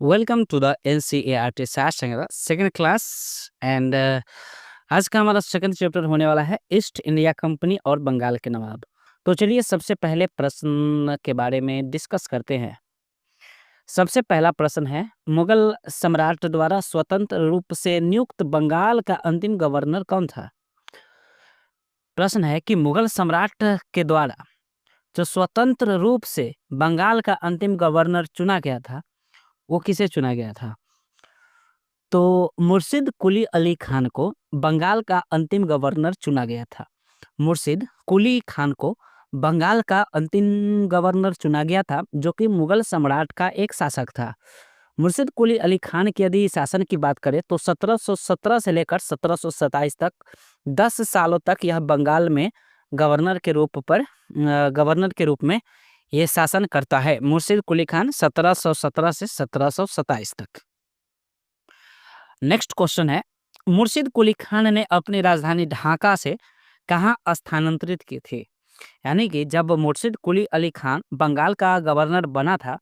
Welcome to the NCERT session second class and आज का हमारा सेकंड चैप्टर होने वाला है ईस्ट इंडिया कंपनी और बंगाल के नवाब। तो चलिए सबसे पहले प्रश्न के बारे में डिस्कस करते हैं। सबसे पहला प्रश्न है, मुगल सम्राट द्वारा स्वतंत्र रूप से नियुक्त बंगाल का अंतिम गवर्नर कौन था? प्रश्न है कि मुगल सम्राट के द्वारा जो स्वतंत्र रूप से बंगाल का अंतिम गवर्नर चुना गया था, वो किसे चुना गया था? तो मुर्शिद कुली अली खान को बंगाल का अंतिम गवर्नर चुना गया था। मुर्शिद कुली खान को बंगाल का अंतिम गवर्नर चुना गया था, जो कि मुगल सम्राट का एक शासक था। मुर्शिद कुली अली खान की यदि शासन की बात करें तो 1717 से लेकर 1727 तक 10 सालों तक यह बंगाल में गवर्नर के रूप में ये शासन करता है। मुर्शिद कुली खान 1717 से 1727 तक। नेक्स्ट क्वेश्चन है, मुर्शिद कुली खान ने अपनी राजधानी ढाका से कहाँ स्थानांतरित की थी? यानी कि जब मुर्शिद कुली अली खान बंगाल का गवर्नर बना था,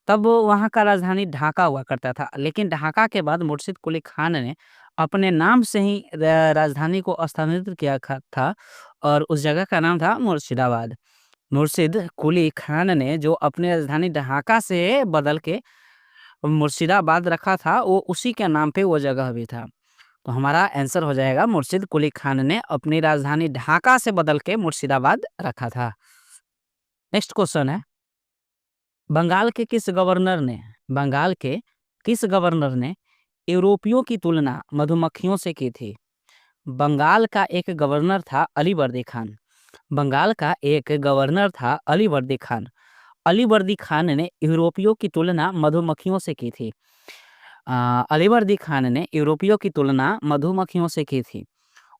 तब वहाँ का राजधानी ढाका हुआ करता था। लेकिन ढाका के बाद मुर्शिद कुली खान ने अपने नाम से ही राजधानी को स्थानांतरित किया था और उस जगह का नाम था मुर्शिदाबाद। मुर्शिद कुली खान ने जो अपनी राजधानी ढाका से बदल के मुर्शिदाबाद रखा था, वो उसी के नाम पे वो जगह भी था। तो हमारा आंसर हो जाएगा, मुर्शिद कुली खान ने अपनी राजधानी ढाका से बदल के मुर्शिदाबाद रखा था। नेक्स्ट क्वेश्चन है, बंगाल के किस गवर्नर ने यूरोपियों की तुलना मधुमक्खियों से की थी? बंगाल का एक गवर्नर था अलीवर्दी खान। बंगाल का एक गवर्नर था अलीवर्दी खान। अलीवर्दी खान ने यूरोपियों की तुलना मधुमक्खियों से की थी। अलीवर्दी खान ने यूरोपियों की तुलना मधुमक्खियों से की थी।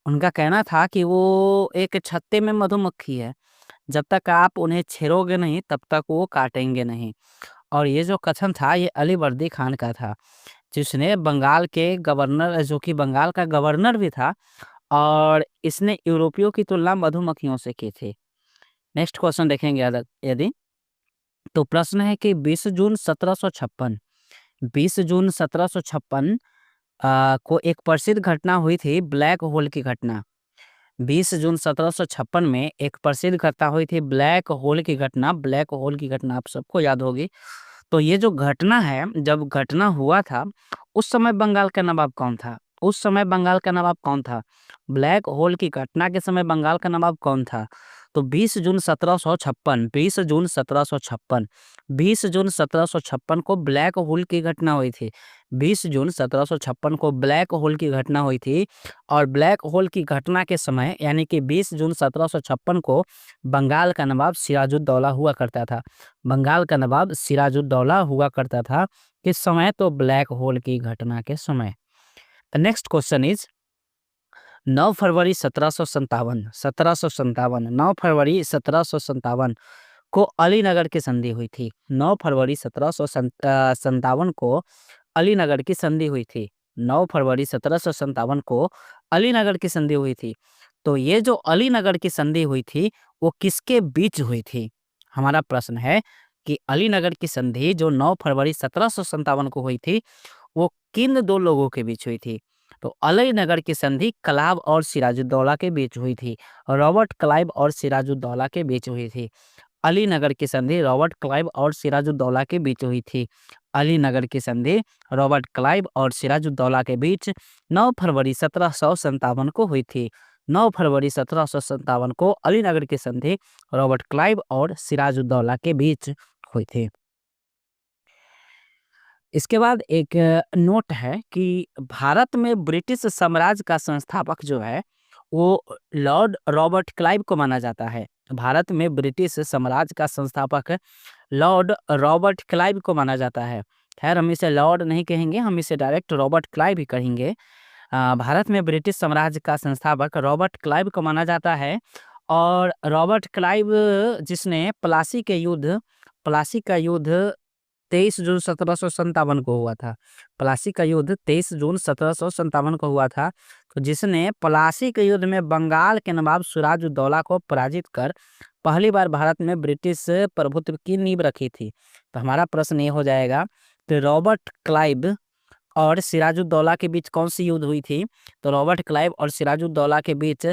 उनका कहना था कि वो एक छत्ते में मधुमक्खी है, जब तक आप उन्हें छेड़ोगे नहीं तब तक वो काटेंगे नहीं। और ये जो कथन था ये अलीवर्दी खान का था, जिसने जो कि बंगाल का गवर्नर भी था, और इसने यूरोपियों की तुलना मधुमक्खियों से की थी। नेक्स्ट क्वेश्चन देखेंगे यदि तो प्रश्न है कि 20 जून 1756 को एक प्रसिद्ध घटना हुई थी, ब्लैक होल की घटना। 20 जून 1756 में एक प्रसिद्ध घटना हुई थी, ब्लैक होल की घटना। ब्लैक होल की घटना आप सबको याद होगी। तो ये जो घटना है, जब घटना हुआ था उस समय बंगाल का नवाब कौन था? ब्लैक होल की घटना के समय बंगाल का नवाब कौन था? तो 20 जून 1756 को ब्लैक होल की घटना हुई थी। 20 जून 1756 को ब्लैक होल की घटना हुई थी, और ब्लैक होल की घटना के समय यानी कि 20 जून 1756 को बंगाल का नवाब सिराजुद्दौला हुआ करता था। बंगाल का नवाब सिराजुद्दौला हुआ करता था किस समय? तो ब्लैक होल की घटना के समय। द नेक्स्ट क्वेश्चन इज 9 फरवरी 1757 को अलीनगर की संधि हुई थी। 9 फरवरी 1757 को अलीनगर की संधि हुई थी। 9 फरवरी 1757 को अलीनगर की संधि हुई थी। तो ये जो अलीनगर की संधि हुई थी वो किसके बीच हुई थी? हमारा प्रश्न है कि अलीनगर की संधि जो 9 फरवरी 1757 को हुई थी, वो किन दो लोगों के बीच हुई थी? तो अलीनगर की संधि क्लाइव और सिराजुद्दौला के बीच हुई थी। रॉबर्ट क्लाइव और सिराजुद्दौला के बीच हुई थी। अलीनगर की संधि रॉबर्ट क्लाइव और सिराजुद्दौला के बीच हुई थी। अलीनगर की संधि रॉबर्ट क्लाइव और सिराजुद्दौला के बीच 9 फरवरी 1757 को हुई थी। 9 फरवरी 1757 को अलीनगर की संधि रॉबर्ट क्लाइव और सिराजुद्दौला के बीच हुई थी। इसके बाद एक नोट है कि भारत में ब्रिटिश साम्राज्य का संस्थापक जो है वो लॉर्ड रॉबर्ट क्लाइव को माना जाता है। भारत में ब्रिटिश साम्राज्य का संस्थापक लॉर्ड रॉबर्ट क्लाइव को माना जाता है। खैर, हम इसे लॉर्ड नहीं कहेंगे, हम इसे डायरेक्ट रॉबर्ट क्लाइव ही कहेंगे। भारत में ब्रिटिश साम्राज्य का संस्थापक रॉबर्ट क्लाइव को माना जाता है। और रॉबर्ट क्लाइव जिसने प्लासी का युद्ध 23 जून 1757 को हुआ था। प्लासी का युद्ध 23 जून 1757 को हुआ था। तो जिसने प्लासी के युद्ध में बंगाल के नवाब सिराजुद्दौला को पराजित कर पहली बार भारत में ब्रिटिश प्रभुत्व की नींव रखी थी। तो हमारा प्रश्न ये हो जाएगा तो रॉबर्ट क्लाइव और सिराजुद्दौला के बीच कौन सी युद्ध हुई थी? तो रॉबर्ट क्लाइव और सिराजुद्दौला के बीच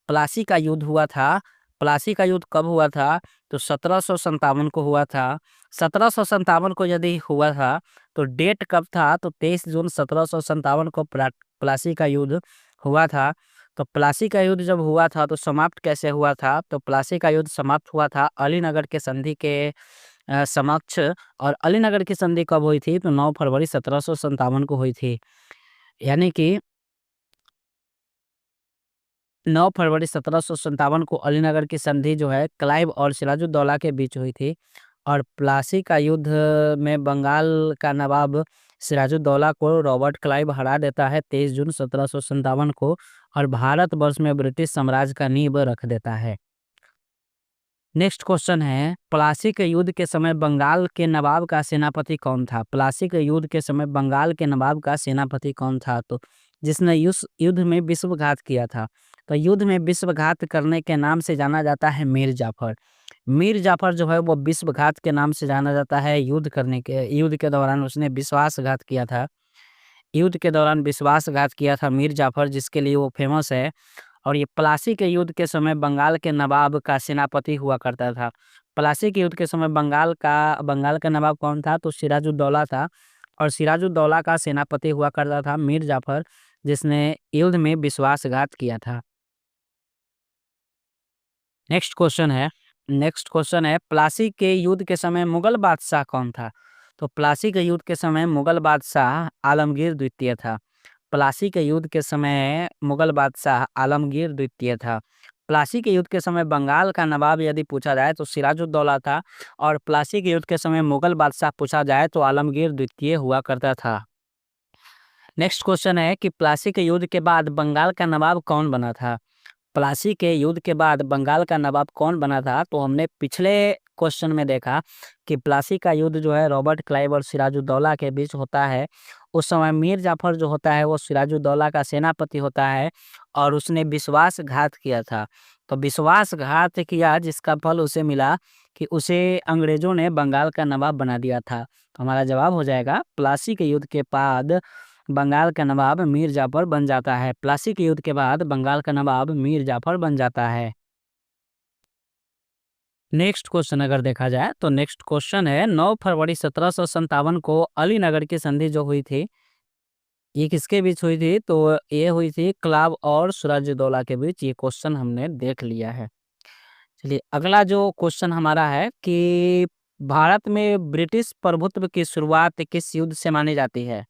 प्लासी का युद्ध हुआ था। प्लासी का युद्ध कब हुआ था? तो 1757 को हुआ था। 1757 को यदि हुआ था तो डेट कब था? तो 23 जून 1757 को प्लासी का युद्ध हुआ था। तो प्लासी का युद्ध जब हुआ था तो समाप्त कैसे हुआ था? तो प्लासी का युद्ध समाप्त हुआ था अलीनगर के संधि के समक्ष। और अलीनगर की संधि कब हुई थी? तो 9 फरवरी 1757 को हुई थी। यानी कि 9 फरवरी 1757 को अलीनगर की संधि जो है क्लाइव और सिराजुद्दौला के बीच हुई थी। और प्लासी का युद्ध में बंगाल का नवाब सिराजुद्दौला को रॉबर्ट क्लाइव हरा देता है 23 जून 1757 को, और भारतवर्ष में ब्रिटिश साम्राज्य का नींव रख देता है। नेक्स्ट क्वेश्चन है, प्लासी के युद्ध के समय बंगाल के नवाब का सेनापति कौन था? प्लासी के युद्ध के समय बंगाल के नवाब का सेनापति कौन था? तो जिसने युद्ध में विश्वघात किया था। तो युद्ध में विश्वघात करने के नाम से जाना जाता है मीर जाफर। मीर जाफर जो है वो विश्वघात के नाम से जाना जाता है। युद्ध के दौरान उसने विश्वासघात किया था। युद्ध के दौरान विश्वासघात किया था मीर जाफर, जिसके लिए वो फेमस है। और ये प्लासी के युद्ध के समय बंगाल के नवाब का सेनापति हुआ करता था। प्लासी के युद्ध के समय बंगाल का नवाब कौन था? तो सिराजुद्दौला था। और सिराजुद्दौला का सेनापति हुआ करता था मीर जाफर, जिसने युद्ध में विश्वासघात किया था। नेक्स्ट क्वेश्चन है प्लासी के युद्ध के समय मुगल बादशाह कौन था? तो प्लासी के युद्ध के समय मुगल बादशाह आलमगीर द्वितीय था। प्लासी के युद्ध के समय मुगल बादशाह आलमगीर द्वितीय था। प्लासी के युद्ध के समय बंगाल का नवाब यदि पूछा जाए तो सिराजुद्दौला था। और प्लासी के युद्ध के समय मुगल बादशाह पूछा जाए तो आलमगीर द्वितीय हुआ करता था। नेक्स्ट क्वेश्चन है कि प्लासी के युद्ध के बाद बंगाल का नवाब कौन बना था? प्लासी के युद्ध के बाद बंगाल का नवाब कौन बना था? तो हमने पिछले क्वेश्चन में देखा कि प्लासी का युद्ध जो है रॉबर्ट क्लाइव और सिराजुद्दौला के बीच होता है। उस समय मीर जाफर जो होता है वो सिराजुद्दौला का सेनापति होता है, और उसने विश्वासघात किया था। तो विश्वासघात किया जिसका फल उसे मिला कि उसे अंग्रेजों ने बंगाल का नवाब बना दिया था। तो हमारा जवाब हो जाएगा प्लासी के युद्ध के बाद बंगाल का नवाब मीर जाफर बन जाता है। प्लासी के युद्ध के बाद बंगाल का नवाब मीर जाफर बन जाता है। नेक्स्ट क्वेश्चन अगर देखा जाए तो नेक्स्ट क्वेश्चन है 9 फरवरी 1757 को अलीनगर की संधि जो हुई थी ये किसके बीच हुई थी? तो ये हुई थी क्लाइव और सिराजुद्दौला के बीच। ये क्वेश्चन हमने देख लिया है। चलिए अगला जो क्वेश्चन हमारा है कि भारत में ब्रिटिश प्रभुत्व की शुरुआत किस युद्ध से मानी जाती है?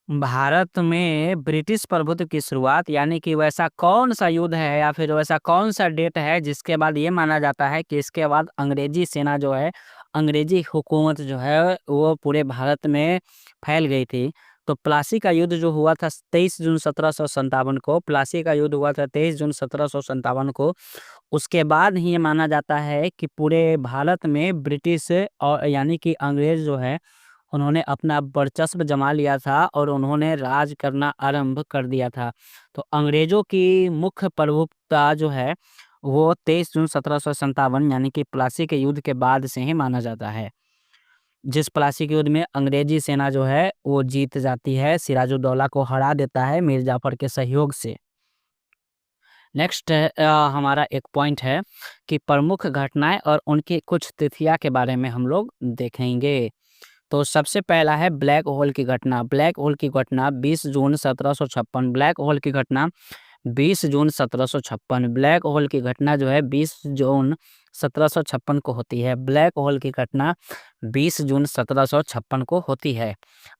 भारत में ब्रिटिश प्रभुत्व की शुरुआत यानी कि वैसा कौन सा युद्ध है या फिर वैसा कौन सा डेट है जिसके बाद ये माना जाता है कि इसके बाद अंग्रेजी सेना जो है, अंग्रेजी हुकूमत जो है वो पूरे भारत में फैल गई थी। तो प्लासी का युद्ध जो हुआ था 23 जून 1757 को, प्लासी का युद्ध हुआ था 23 जून 1757 को। उसके बाद ही ये माना जाता है कि पूरे भारत में ब्रिटिश और यानी कि अंग्रेज जो है उन्होंने अपना वर्चस्व जमा लिया था और उन्होंने राज करना आरंभ कर दिया था। तो अंग्रेजों की मुख्य प्रभुत्वता जो है वो 23 जून 1757 यानी कि प्लासी के युद्ध के बाद से ही माना जाता है। जिस प्लासी के युद्ध में अंग्रेजी सेना जो है वो जीत जाती है, सिराजुद्दौला को हरा देता है मीर जाफर के सहयोग से। नेक्स्ट हमारा एक पॉइंट है कि प्रमुख घटनाएं और उनकी कुछ तिथियां के बारे में हम लोग देखेंगे। तो सबसे पहला है ब्लैक होल की घटना। ब्लैक होल की घटना 20 जून 1756। ब्लैक होल की घटना 20 जून 1756। ब्लैक होल की घटना जो है 20 जून 1756 को होती है। ब्लैक होल की घटना 20 जून 1756 को होती है।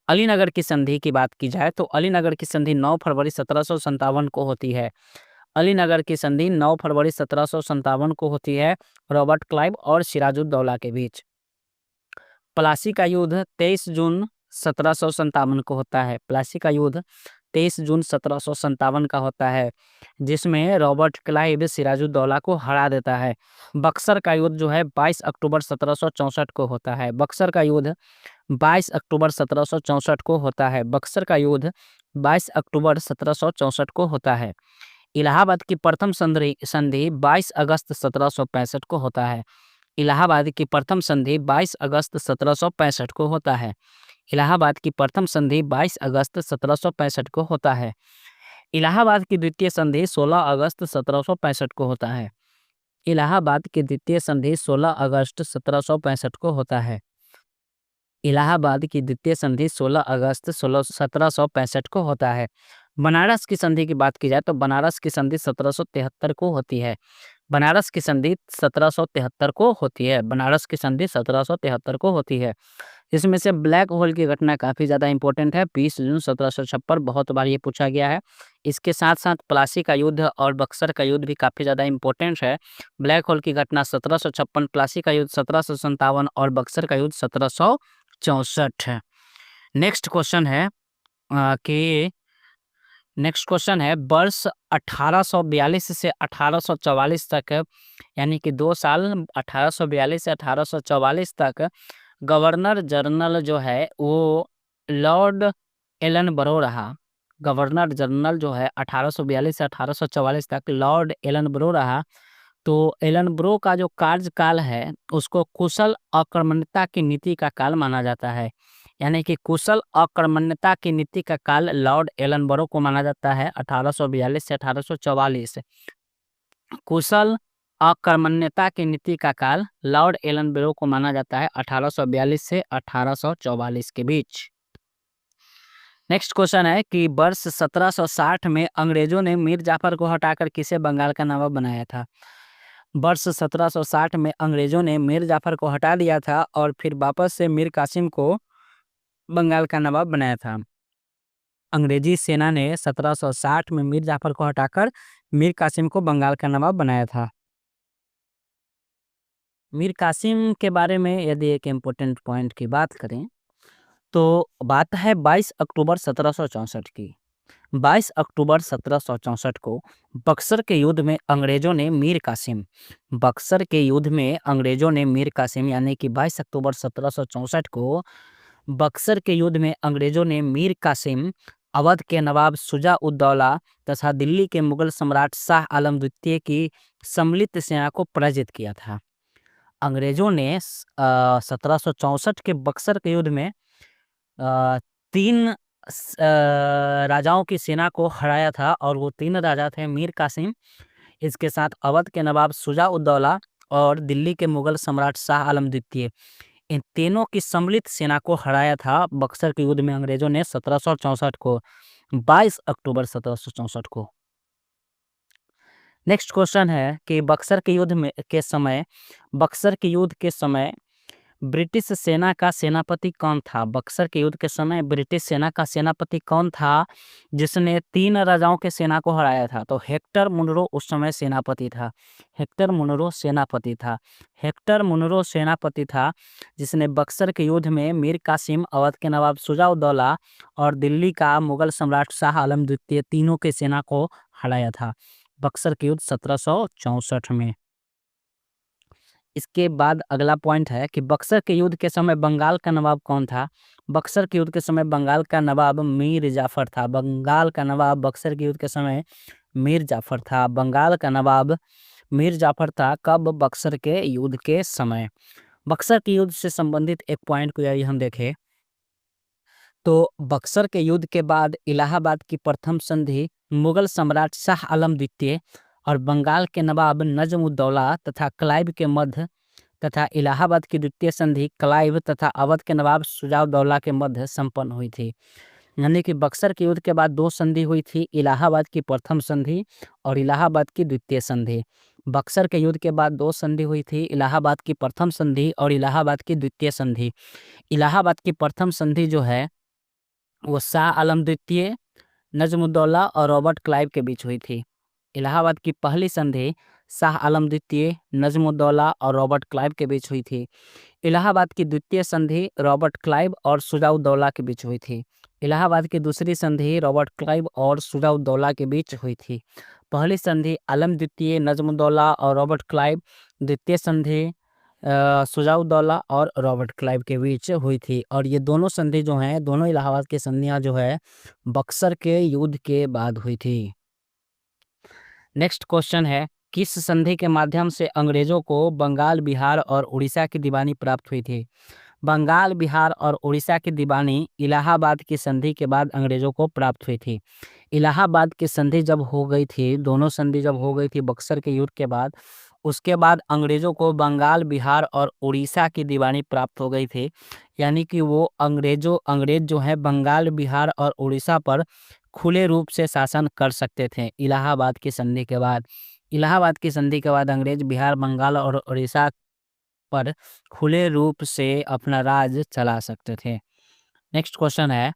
अलीनगर की संधि की बात की जाए तो अलीनगर की संधि 9 फरवरी 1757 को होती है। अलीनगर की संधि 9 फरवरी 1757 को होती है रॉबर्ट क्लाइव और सिराजुद्दौला के बीच। प्लासी का युद्ध 23 जून 1757 को होता है। प्लासी का युद्ध 23 जून 1757 का होता है, जिसमें रॉबर्ट क्लाइव सिराजुद्दौला को हरा देता है। बक्सर का युद्ध जो है 22 अक्टूबर 1764 को होता है। बक्सर का युद्ध 22 अक्टूबर 1764 को होता है। बक्सर का युद्ध 22 अक्टूबर 1764 को होता है। इलाहाबाद की प्रथम संधि 22 अगस्त 1765 को होता है। इलाहाबाद की प्रथम संधि 22 अगस्त 1765 को होता है। इलाहाबाद की प्रथम संधि 22 अगस्त 1765 को होता है। इलाहाबाद की द्वितीय संधि 16 अगस्त 1765 को होता है। इलाहाबाद की द्वितीय संधि 16 अगस्त 1765 को होता है। इलाहाबाद की द्वितीय संधि 16 अगस्त 1765 को होता है। बनारस की संधि की बात की जाए तो बनारस की संधि 1773 को होती है। बनारस की संधि 1773 को होती है। बनारस की संधि 1773 को होती है। इसमें से ब्लैक होल की घटना काफ़ी ज़्यादा इंपॉर्टेंट है। 20 जून 1756 बहुत बार ये पूछा गया है। इसके साथ साथ प्लासी का युद्ध और बक्सर का युद्ध भी काफ़ी ज़्यादा इंपॉर्टेंट है। ब्लैक होल की घटना 1756, प्लासी का युद्ध 1757 और बक्सर का युद्ध 1764 है। नेक्स्ट क्वेश्चन है कि नेक्स्ट क्वेश्चन है वर्ष 1842 से 1844 तक, यानी कि 2 साल 1842 से 1844 तक गवर्नर जनरल जो है वो लॉर्ड एलनबरो रहा। गवर्नर जनरल जो है 1842 से 1844 तक लॉर्ड एलनबरो रहा। तो एलनबरो का जो कार्यकाल है उसको कुशल आक्रमणता की नीति का काल माना जाता है। यानी कि कुशल आक्रमणता की नीति का काल लॉर्ड एलनबरो को माना जाता है 1842 से 1844। कुशल आक्रमण्यता की नीति का काल लॉर्ड एलनबरो को माना जाता है 1842 से 1844 के बीच। नेक्स्ट क्वेश्चन है कि वर्ष 1760 में अंग्रेजों ने मीर जाफर को हटाकर किसे बंगाल का नवाब बनाया था। वर्ष 1760 में अंग्रेजों ने मीर जाफर को हटा दिया था और फिर वापस से मीर कासिम को बंगाल का नवाब बनाया था। अंग्रेजी सेना ने 1760 में मीर जाफर को हटाकर मीर कासिम को बंगाल का नवाब बनाया था। मीर कासिम के बारे में यदि एक इम्पोर्टेंट पॉइंट की बात करें तो बात है 22 अक्टूबर 1764 की। 22 अक्टूबर 1764 को बक्सर के युद्ध में अंग्रेजों ने मीर कासिम बक्सर के युद्ध में अंग्रेजों ने मीर कासिम यानी कि 22 अक्टूबर 1764 को बक्सर के युद्ध में अंग्रेजों ने मीर कासिम, अवध के नवाब शुजा उद दौला तथा दिल्ली के मुगल सम्राट शाह आलम द्वितीय की सम्मिलित सेना को पराजित किया था। अंग्रेजों ने 1764 के बक्सर के युद्ध में अ, 3 राजाओं की सेना को हराया था और वो 3 राजा थे मीर कासिम, इसके साथ अवध के नवाब शुजा उद दौला और दिल्ली के मुगल सम्राट शाह आलम द्वितीय। इन तीनों की सम्मिलित सेना को हराया था बक्सर के युद्ध में अंग्रेजों ने 1764 को, 22 अक्टूबर 1764 को। नेक्स्ट क्वेश्चन है कि बक्सर के युद्ध के समय ब्रिटिश सेना का सेनापति कौन था। बक्सर के युद्ध के समय ब्रिटिश सेना का सेनापति कौन था जिसने 3 राजाओं के सेना को हराया था। तो हेक्टर मुनरो उस समय सेनापति था। हेक्टर मुनरो सेनापति था जिसने बक्सर के युद्ध में मीर कासिम, अवध के नवाब शुजा-उद-दौला और दिल्ली का मुगल सम्राट शाह आलम द्वितीय तीनों के सेना को हराया था बक्सर के युद्ध 1764 में। इसके बाद अगला पॉइंट है कि बक्सर के युद्ध के समय बंगाल का नवाब कौन था। बक्सर के युद्ध के समय बंगाल का नवाब मीर जाफर था। बंगाल का नवाब बक्सर के युद्ध के समय मीर जाफर था। बंगाल का नवाब मीर जाफर था। कब? बक्सर के युद्ध के समय। बक्सर के युद्ध से संबंधित एक पॉइंट को यदि हम देखें तो बक्सर के युद्ध के बाद इलाहाबाद की प्रथम संधि मुगल सम्राट शाह आलम द्वितीय और बंगाल के नवाब नजम-उद-दौला तथा क्लाइव के मध्य तथा इलाहाबाद की द्वितीय संधि क्लाइव तथा अवध के नवाब शुजा-उद-दौला के मध्य संपन्न हुई थी। यानी कि बक्सर के युद्ध के बाद 2 संधि हुई थी, इलाहाबाद की प्रथम संधि और इलाहाबाद की द्वितीय संधि। बक्सर के युद्ध के बाद 2 संधि हुई थी, इलाहाबाद की प्रथम संधि और इलाहाबाद की द्वितीय संधि। इलाहाबाद की प्रथम संधि जो है वो शाह आलम द्वितीय, नजमुद्दौला और रॉबर्ट क्लाइव के बीच हुई थी। इलाहाबाद की पहली संधि शाह आलम द्वितीय, नजमुद्दौला और रॉबर्ट क्लाइव के बीच हुई थी। इलाहाबाद की द्वितीय संधि रॉबर्ट क्लाइव और शुजा-उद-दौला के बीच हुई थी। इलाहाबाद की दूसरी संधि रॉबर्ट क्लाइव और शुजा-उद-दौला के बीच हुई थी। पहली संधि आलम द्वितीय, नजमुद्दौला और रॉबर्ट क्लाइव, द्वितीय संधि शुजा-उद-दौला और रॉबर्ट क्लाइव के बीच हुई थी और ये दोनों संधि जो हैं, दोनों इलाहाबाद की संधियाँ जो है बक्सर के युद्ध के बाद हुई थी। नेक्स्ट क्वेश्चन है किस संधि के माध्यम से अंग्रेजों को बंगाल, बिहार और उड़ीसा की दीवानी प्राप्त हुई थी। बंगाल, बिहार और उड़ीसा की दीवानी इलाहाबाद की संधि के बाद अंग्रेजों को प्राप्त हुई थी। इलाहाबाद की संधि जब हो गई थी, दोनों संधि जब हो गई थी बक्सर के युद्ध के बाद, उसके बाद अंग्रेजों को बंगाल, बिहार और उड़ीसा की दीवानी प्राप्त हो गई थी। यानी कि वो अंग्रेज जो है बंगाल, बिहार और उड़ीसा पर खुले रूप से शासन कर सकते थे इलाहाबाद की संधि के बाद। इलाहाबाद की संधि के बाद अंग्रेज बिहार, बंगाल और उड़ीसा पर खुले रूप से अपना राज चला सकते थे। नेक्स्ट क्वेश्चन है,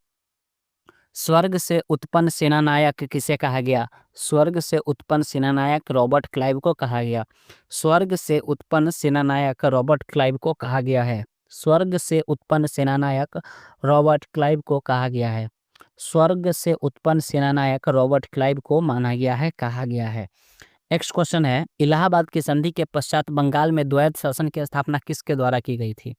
स्वर्ग से उत्पन्न सेनानायक किसे कहा गया? स्वर्ग से उत्पन्न सेनानायक रॉबर्ट क्लाइव को कहा गया। स्वर्ग से उत्पन्न सेनानायक रॉबर्ट क्लाइव को कहा गया है। स्वर्ग से उत्पन्न सेनानायक रॉबर्ट क्लाइव को कहा गया है। स्वर्ग से उत्पन्न सेनानायक रॉबर्ट क्लाइव को माना गया है, कहा गया है। नेक्स्ट क्वेश्चन है, इलाहाबाद की संधि के पश्चात बंगाल में द्वैध शासन की स्थापना किसके द्वारा की गई थी?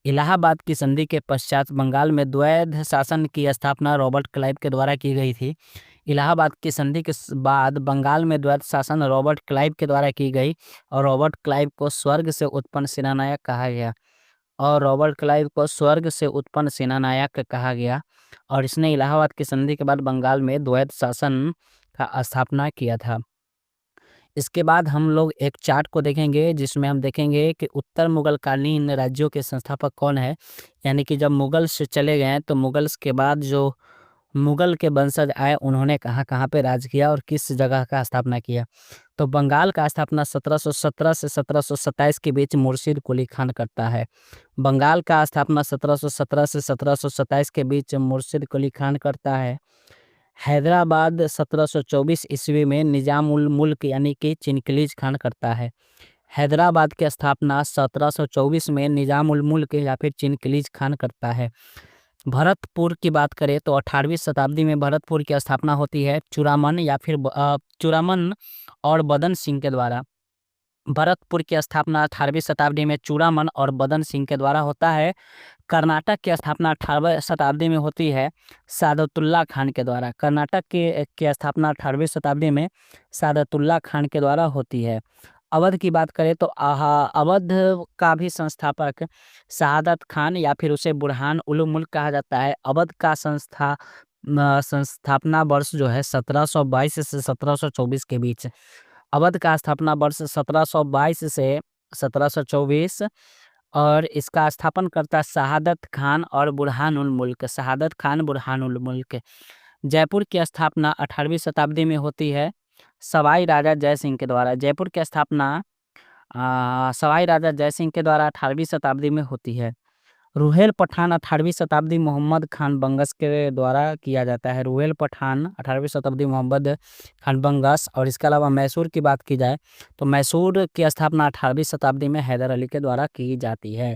इलाहाबाद की संधि के पश्चात बंगाल में द्वैध शासन की स्थापना रॉबर्ट क्लाइव के द्वारा की गई थी। इलाहाबाद की संधि के बाद बंगाल में द्वैध शासन रॉबर्ट क्लाइव के द्वारा की गई और रॉबर्ट क्लाइव को स्वर्ग से उत्पन्न सेनानायक कहा गया। और रॉबर्ट क्लाइव को स्वर्ग से उत्पन्न सेनानायक कहा गया और इसने इलाहाबाद की संधि के बाद बंगाल में द्वैध शासन का स्थापना किया था। इसके बाद हम लोग एक चार्ट को देखेंगे जिसमें हम देखेंगे कि उत्तर मुगल कालीन राज्यों के संस्थापक कौन है। यानी कि जब मुगल से चले गए तो मुगल्स के बाद जो मुगल के वंशज आए उन्होंने कहाँ कहाँ पे राज किया और किस जगह का स्थापना किया। तो बंगाल का स्थापना 1717 से 1727 के बीच मुर्शिद कुली खान करता है। बंगाल का स्थापना 1717 से 1727 के बीच मुर्शिद कुली खान करता है। हैदराबाद 1724 ईस्वी में निजाम उल मुल्क यानी कि चिनकिलीज खान करता है। हैदराबाद की स्थापना 1724 में निजाम उल मुल्क या फिर चिनकिलीज खान करता है। भरतपुर की बात करें तो 18वीं शताब्दी में भरतपुर की स्थापना होती है चूड़ामन या फिर चूड़ामन और बदन सिंह के द्वारा। भरतपुर की स्थापना 18वीं शताब्दी में चूड़ामन और बदन सिंह के द्वारा होता है। कर्नाटक की स्थापना 18वीं शताब्दी में होती है सादतुल्ला खान के द्वारा। कर्नाटक की स्थापना 18वीं शताब्दी में सादतुल्ला खान के द्वारा होती है। अवध की बात करें तो अवध का भी संस्थापक शहादत खान या फिर उसे बुरहान उल मुल्क कहा जाता है। अवध का संस्थापना वर्ष जो है 1722 से 1724 के बीच। अवध का स्थापना वर्ष 1722 से 1724 और इसका स्थापन करता शहादत खान और बुरहानुल मुल्क। शहादत खान, बुरहानुल मुल्क। जयपुर की स्थापना 18वीं शताब्दी में होती है सवाई राजा जय सिंह के द्वारा। जयपुर की स्थापना सवाई राजा जय सिंह के द्वारा 18वीं शताब्दी में होती है। रुहेल पठान 18वीं शताब्दी मोहम्मद खान बंगस के द्वारा किया जाता है। रुहेल पठान 18वीं शताब्दी मोहम्मद खान बंगस। और इसके अलावा मैसूर की बात की जाए तो मैसूर की स्थापना 18वीं शताब्दी में हैदर अली के द्वारा की जाती है।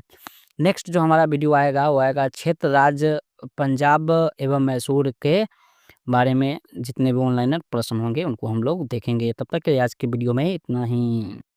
नेक्स्ट जो हमारा वीडियो आएगा वो आएगा क्षेत्र राज्य पंजाब एवं मैसूर के बारे में। जितने भी ऑनलाइन प्रश्न होंगे उनको हम लोग देखेंगे। तब तक के लिए आज की वीडियो में इतना ही।